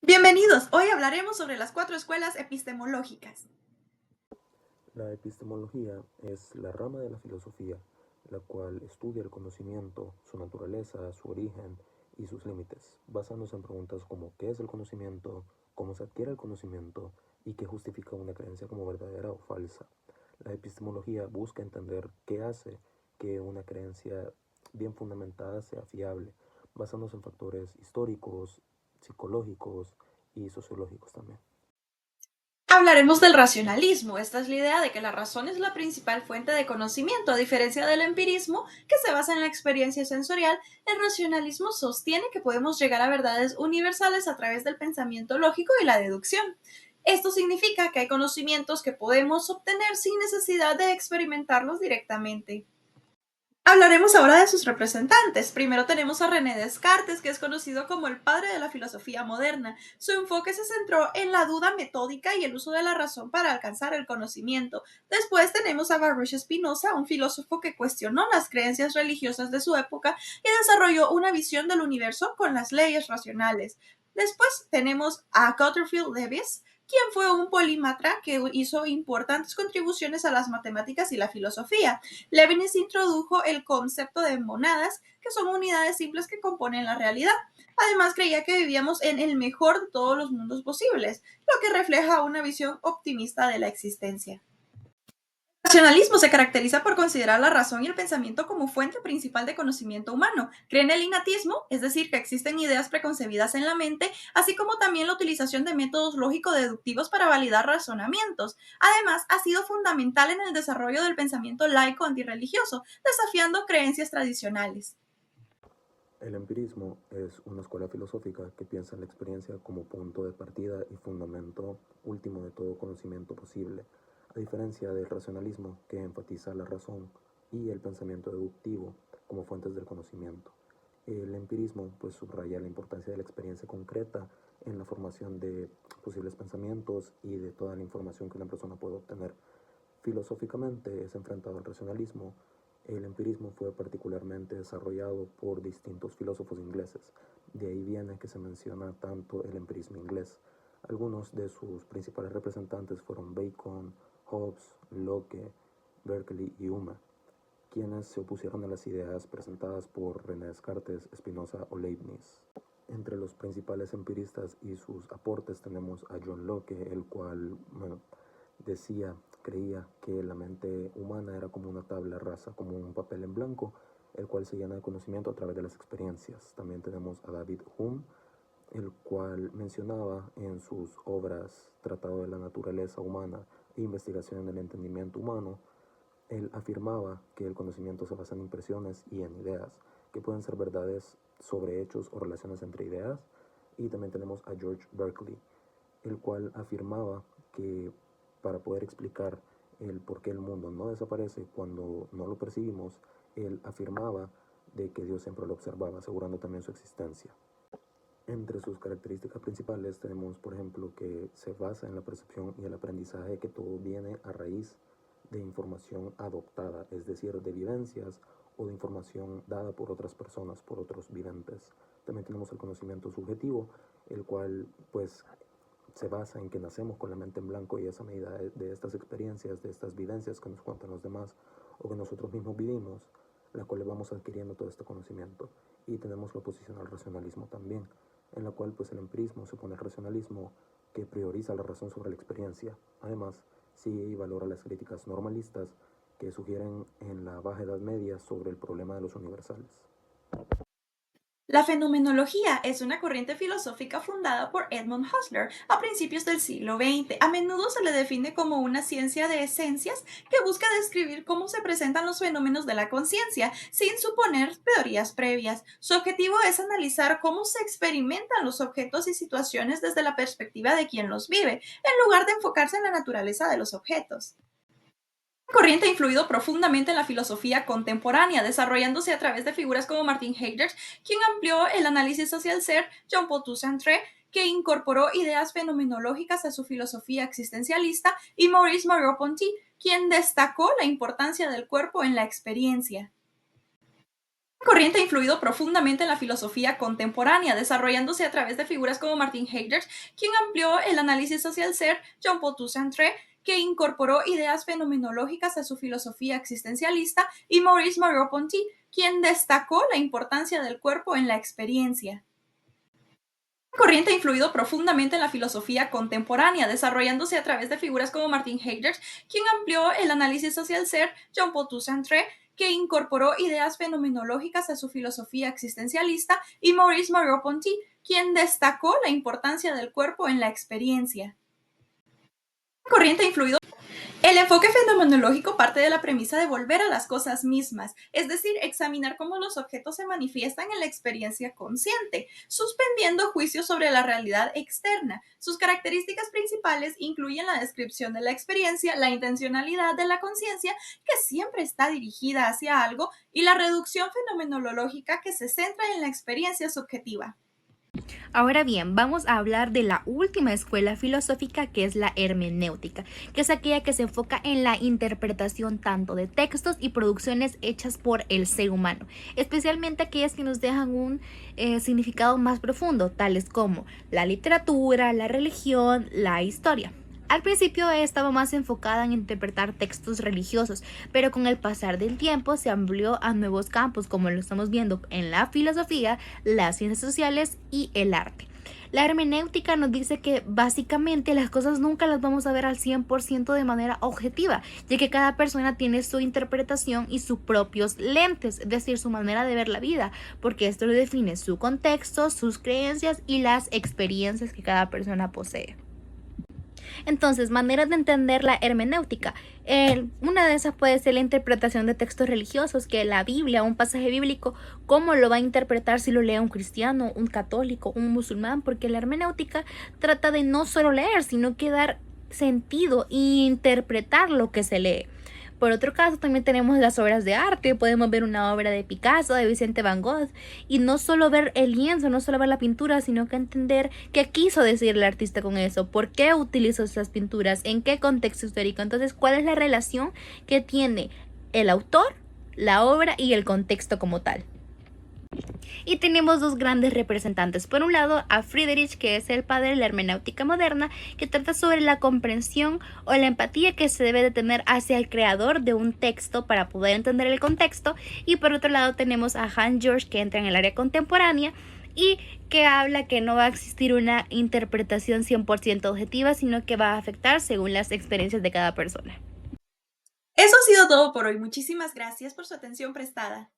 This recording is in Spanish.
Bienvenidos, hoy hablaremos sobre las cuatro escuelas epistemológicas. La epistemología es la rama de la filosofía, la cual estudia el conocimiento, su naturaleza, su origen y sus límites, basándose en preguntas como ¿qué es el conocimiento?, ¿cómo se adquiere el conocimiento? Y qué justifica una creencia como verdadera o falsa. La epistemología busca entender qué hace que una creencia bien fundamentada sea fiable, basándose en factores históricos, psicológicos y sociológicos también. Hablaremos del racionalismo. Esta es la idea de que la razón es la principal fuente de conocimiento. A diferencia del empirismo, que se basa en la experiencia sensorial, el racionalismo sostiene que podemos llegar a verdades universales a través del pensamiento lógico y la deducción. Esto significa que hay conocimientos que podemos obtener sin necesidad de experimentarlos directamente. Hablaremos ahora de sus representantes. Primero tenemos a René Descartes, que es conocido como el padre de la filosofía moderna. Su enfoque se centró en la duda metódica y el uso de la razón para alcanzar el conocimiento. Después tenemos a Baruch Spinoza, un filósofo que cuestionó las creencias religiosas de su época y desarrolló una visión del universo con las leyes racionales. Después tenemos a Cotterfield Lewis, quien fue un polímata que hizo importantes contribuciones a las matemáticas y la filosofía. Leibniz introdujo el concepto de monadas, que son unidades simples que componen la realidad. Además, creía que vivíamos en el mejor de todos los mundos posibles, lo que refleja una visión optimista de la existencia. El racionalismo se caracteriza por considerar la razón y el pensamiento como fuente principal de conocimiento humano. Cree en el innatismo, es decir, que existen ideas preconcebidas en la mente, así como también la utilización de métodos lógico-deductivos para validar razonamientos. Además, ha sido fundamental en el desarrollo del pensamiento laico antirreligioso, desafiando creencias tradicionales. El empirismo es una escuela filosófica que piensa en la experiencia como punto de partida y fundamento último de todo conocimiento posible, a diferencia del racionalismo que enfatiza la razón y el pensamiento deductivo como fuentes del conocimiento. El empirismo pues subraya la importancia de la experiencia concreta en la formación de posibles pensamientos y de toda la información que una persona puede obtener. Filosóficamente es enfrentado al racionalismo. El empirismo fue particularmente desarrollado por distintos filósofos ingleses. De ahí viene que se menciona tanto el empirismo inglés. Algunos de sus principales representantes fueron Bacon, Hobbes, Locke, Berkeley y Hume, quienes se opusieron a las ideas presentadas por René Descartes, Spinoza o Leibniz. Entre los principales empiristas y sus aportes tenemos a John Locke, el cual creía que la mente humana era como una tabla rasa, como un papel en blanco, el cual se llena de conocimiento a través de las experiencias. También tenemos a David Hume, el cual mencionaba en sus obras Tratado de la Naturaleza Humana e Investigación en el Entendimiento Humano. Él afirmaba que el conocimiento se basa en impresiones y en ideas, que pueden ser verdades sobre hechos o relaciones entre ideas. Y también tenemos a George Berkeley, el cual afirmaba que para poder explicar el por qué el mundo no desaparece cuando no lo percibimos, él afirmaba de que Dios siempre lo observaba, asegurando también su existencia. Entre sus características principales tenemos, por ejemplo, que se basa en la percepción y el aprendizaje, que todo viene a raíz de información adoptada, es decir, de vivencias o de información dada por otras personas, por otros videntes. También tenemos el conocimiento subjetivo, el cual pues se basa en que nacemos con la mente en blanco, y esa medida de estas experiencias, de estas vivencias que nos cuentan los demás o que nosotros mismos vivimos, la cual vamos adquiriendo todo este conocimiento. Y tenemos la oposición al racionalismo también, en la cual pues el empirismo se opone al racionalismo, que prioriza la razón sobre la experiencia. Además, sigue y valora las críticas normalistas que sugieren en la Baja Edad Media sobre el problema de los universales. La fenomenología es una corriente filosófica fundada por Edmund Husserl a principios del siglo XX. A menudo se le define como una ciencia de esencias que busca describir cómo se presentan los fenómenos de la conciencia, sin suponer teorías previas. Su objetivo es analizar cómo se experimentan los objetos y situaciones desde la perspectiva de quien los vive, en lugar de enfocarse en la naturaleza de los objetos. Esta corriente ha influido profundamente en la filosofía contemporánea, desarrollándose a través de figuras como Martin Heidegger, quien amplió el análisis hacia el ser, Jean-Paul Sartre, que incorporó ideas fenomenológicas a su filosofía existencialista, y Maurice Merleau-Ponty, quien destacó la importancia del cuerpo en la experiencia. Corriente ha influido profundamente en la filosofía contemporánea, desarrollándose a través de figuras como Martin Heidegger, quien amplió el análisis hacia el ser, Jean-Paul Sartre, que incorporó ideas fenomenológicas a su filosofía existencialista, y Maurice Merleau-Ponty, quien destacó la importancia del cuerpo en la experiencia. Corriente ha influido profundamente en la filosofía contemporánea, desarrollándose a través de figuras como Martin Heidegger, quien amplió el análisis hacia el ser, Jean-Paul Sartre, que incorporó ideas fenomenológicas a su filosofía existencialista, y Maurice Merleau-Ponty, quien destacó la importancia del cuerpo en la experiencia. Corriente ha influido. El enfoque fenomenológico parte de la premisa de volver a las cosas mismas, es decir, examinar cómo los objetos se manifiestan en la experiencia consciente, suspendiendo juicios sobre la realidad externa. Sus características principales incluyen la descripción de la experiencia, la intencionalidad de la conciencia, que siempre está dirigida hacia algo, y la reducción fenomenológica, que se centra en la experiencia subjetiva. Ahora bien, vamos a hablar de la última escuela filosófica, que es la hermenéutica, que es aquella que se enfoca en la interpretación tanto de textos y producciones hechas por el ser humano, especialmente aquellas que nos dejan un significado más profundo, tales como la literatura, la religión, la historia. Al principio estaba más enfocada en interpretar textos religiosos, pero con el pasar del tiempo se amplió a nuevos campos, como lo estamos viendo en la filosofía, las ciencias sociales y el arte. La hermenéutica nos dice que básicamente las cosas nunca las vamos a ver al 100% de manera objetiva, ya que cada persona tiene su interpretación y sus propios lentes, es decir, su manera de ver la vida, porque esto lo define su contexto, sus creencias y las experiencias que cada persona posee. Entonces, maneras de entender la hermenéutica. Una de esas puede ser la interpretación de textos religiosos, que la Biblia, un pasaje bíblico, cómo lo va a interpretar si lo lee un cristiano, un católico, un musulmán, porque la hermenéutica trata de no solo leer, sino que dar sentido e interpretar lo que se lee. Por otro caso, también tenemos las obras de arte. Podemos ver una obra de Picasso, de Vicente Van Gogh, y no solo ver el lienzo, no solo ver la pintura, sino que entender qué quiso decir el artista con eso, por qué utilizó esas pinturas, en qué contexto histórico. Entonces, ¿cuál es la relación que tiene el autor, la obra y el contexto como tal? Y tenemos dos grandes representantes. Por un lado, a Friedrich, que es el padre de la hermenéutica moderna, que trata sobre la comprensión o la empatía que se debe de tener hacia el creador de un texto para poder entender el contexto. Y por otro lado tenemos a Hans George, que entra en el área contemporánea y que habla que no va a existir una interpretación 100% objetiva, sino que va a afectar según las experiencias de cada persona. Eso ha sido todo por hoy. Muchísimas gracias por su atención prestada.